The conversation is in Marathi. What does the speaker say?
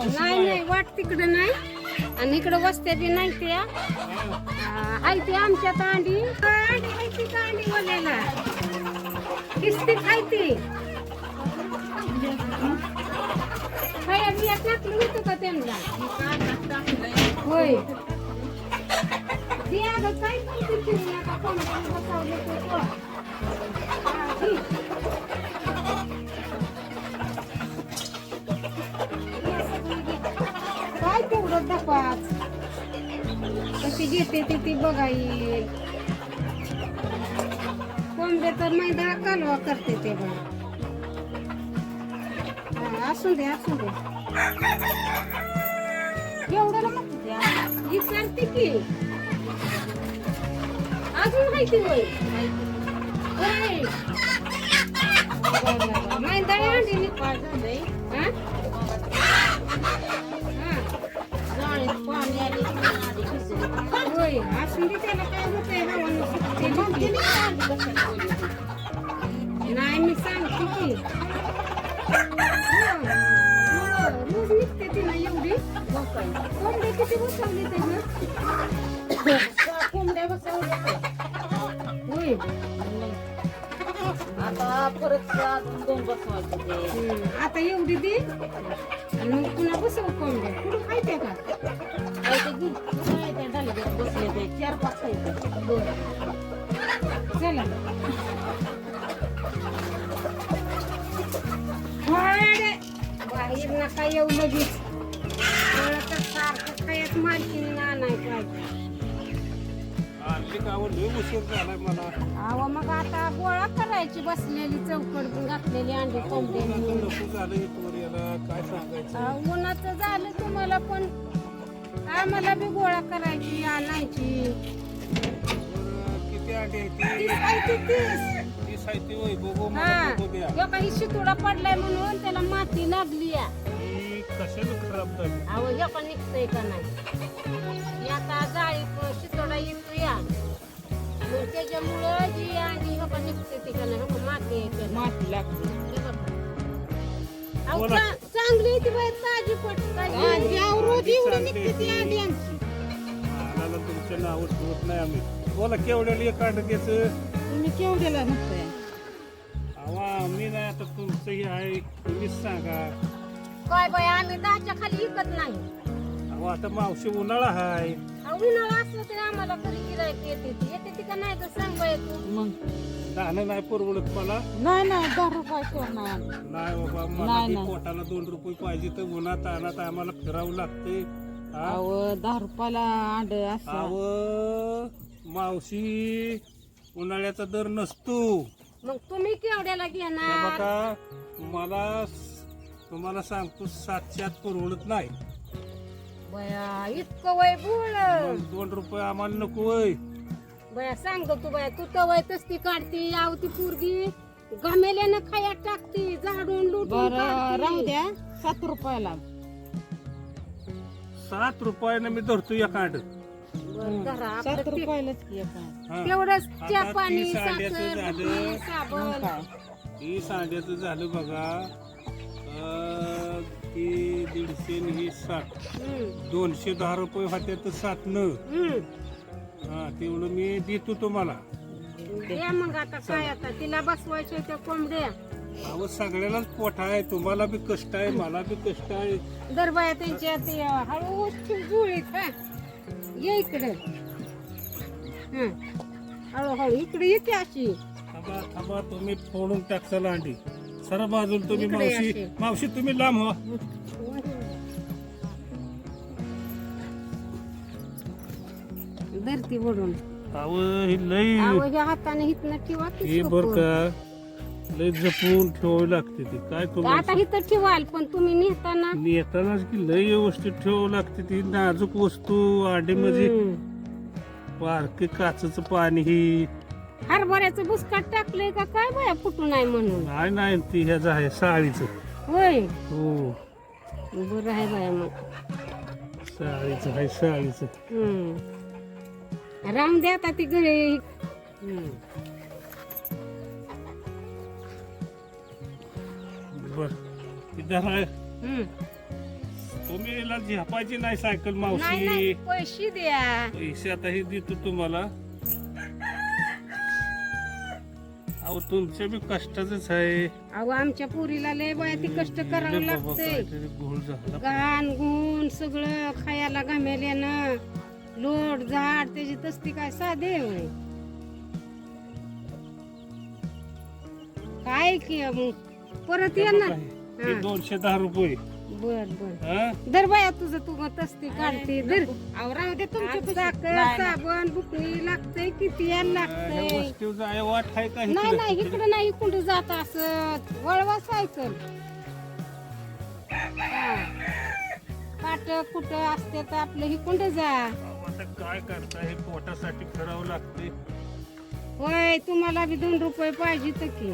नाही नाही वाट तिकडं नाही आणि इकडं वस्त्या बी नाही त्या हाय ती आमच्यात अंडी हाय ती अंडी बोलायला किस्ती खायती खाया बिया टाकलं होतं का त्यांना होय ते अगं काय करते तुम्ही आता कोणाला बसावलं तर काय तेवढं डपाच कशी घेते ती बघाई कोंबडे तर मैदा कालवा करते ते बघा असू दे एवढं विचारते की अजून माहिती होय मैदा अंडी होय असून दे त्याला काय होतंय नाही मी सांगते की रोज निघते ती ना एवढी कोंबड्या किती बसवली त्यानं कोंबड्या बसवल्या होय आता परत दोन बसवायचे आता एवढी दे आणि मग पुन्हा बसव कोंबड्या कुठं खायच्या का बसले ते 4-5 चला बाहेर नका येऊ लगेच सारखं खायच मालकीने आणायचं अहो मग आता गोळा करायची बसलेली चौकट घातलेली अंडी कोंबड्यानी उन्हाचं झालं तुम्हाला पण आम्हाला बी गोळा करायची आणायची काही शितोडा पडलाय म्हणून त्याला माती लागली अहो हे पण निघतंय का नाही आता जाळी शितोडा येतो या मग त्याच्यामुळं जी अंडी हे पण निघते ती का नाही माती लागते चांगली ती बाई ताजी रोज एवढी निघते ती अंडी आमची तुमचं नाव ठेवत नाही आम्ही बोला केवढ्याला एक अंड घ्यायचं तुम्ही केवढ्याला म्हणताय मी नाही आता तुमचं हे आहे तुम्हीच सांगा काय बाई आम्ही 10च्या खाली विकत नाही अहो आता मावशी उन्हाळा हाय उन्हाळा असलं तरी आम्हाला कधी गिरायक येते का नाही तर सांग बाई तू मग दाणं नाही परवडत मला नाही 10 रुपये नाही बाबा मला बी पोटाला 2 रुपये पाहिजे तर उन्हात आणत आम्हाला फिरावं लागते 10 रुपयाला अंड अहो मावशी उन्हाळ्याचा दर नसतो मग तुम्ही केवढ्याला घेणार बघा मला तुम्हाला सांगतो 700 परवडत नाही बया इतकं वय बोल 2 रुपये आम्हाला नको वय बया सांग तू बया तू तर वय तसती काढती याव ती पोरगी घमेल्यानं खायात टाकती झाडून लुटून राहू द्या 7 रुपयाला 7 रुपयानं मी धरतो एक अंड 7 रुपयालाच तेवढंच चहा पाणी साखर साबण ही सांड्याचं झालं बघा ती 150 आणि ही 60 210 रुपये होते तर 7 न तेवढं मी देतो तुम्हाला द्या मग आता काय आता तिला बसवायचे त्या कोंबड्या अहो सगळ्यालाच पोट आहे तुम्हाला बी कष्ट आहे मला बी कष्ट आहे दरबाया त्यांच्या ते हळू जुळीत ये इकडे हळूहळू इकडे येते अशी थांबा तुम्ही फोडून टाकसाल अंडी सर बाजूला तुम्ही मावशी तुम्ही लांब हो धरती ओढून अहो ही लई ह्या हाताने हितनं ठेवा हे बर का लई जपून ठेवावी लागते ती काय आता इथं ठेवाल पण तुम्ही नेताना नेतानाच की लई व्यवस्थित ठेवावं लागते ती नाजूक वस्तू अंडी मध्ये बारके काचेचं पाणी ही हरभऱ्याचं बुसकाट टाकलंय का काय बाया फुटू नाही म्हणून नाही ती ह्याच आहे साळीचं होय हो बरं आहे बाया मग साळीचं आहे साळीचं राम द्या आता ती घरी बर धरा तुम्ही याला झेपायची नाही सायकल नाही मावशी नाही पैसे द्या. पैसे आता हे देतो तुम्हाला. अहो तुमच्या बी कष्टाच आहे. अहो आमच्या पुरीला लय बाया ती कष्ट करावं लय बाबा लागते. काहीतरी घोळ झाला. घाण गुण सगळं खायला घामेल्यानं लोट झाड त्याची तस्ती काय साधे होय. काय की मग परत ये ना. हे 210 रुपये. बर बर हा? दर बाया तुझं तू तस्ती काढते दर. अहो राहू दे तुमच्या साखर नाही. साबण बुकणी लागतंय किती यायला ह्या लागतंय. वस्तीवरचा आहे वाट आहे का नाही इकडं? नाही इकडे नाही इकडे जात असत वळवा सायकल. पाट कुठं असते तर आपलं हिकुंड जा. अहो, आता काय करता हे पोटासाठी करावं लागते. होय तुम्हाला बी 2 रुपये पाहिजे तर की